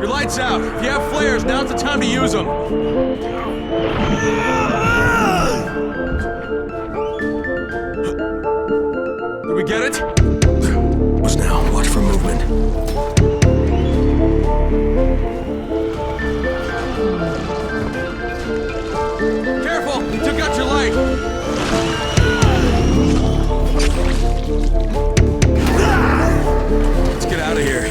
Your light's out. If you have flares, now's the time to use them. Did we get it? What's now? Watch for movement. Careful! He took out your light! Let's get out of here.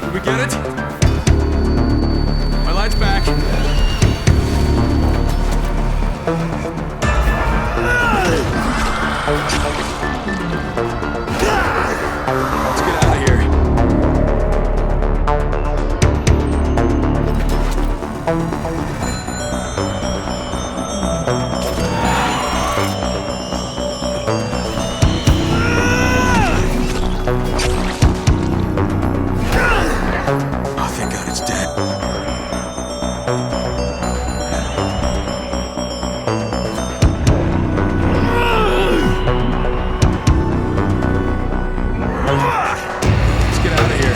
Did we get it? My light's back. Let's get out of here. Oh, thank God it's dead. Let's get out of here.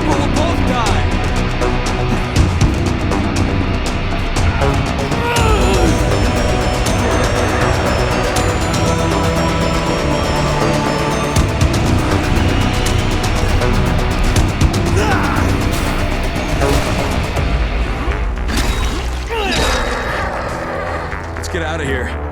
We'll both die. Let's get out of here.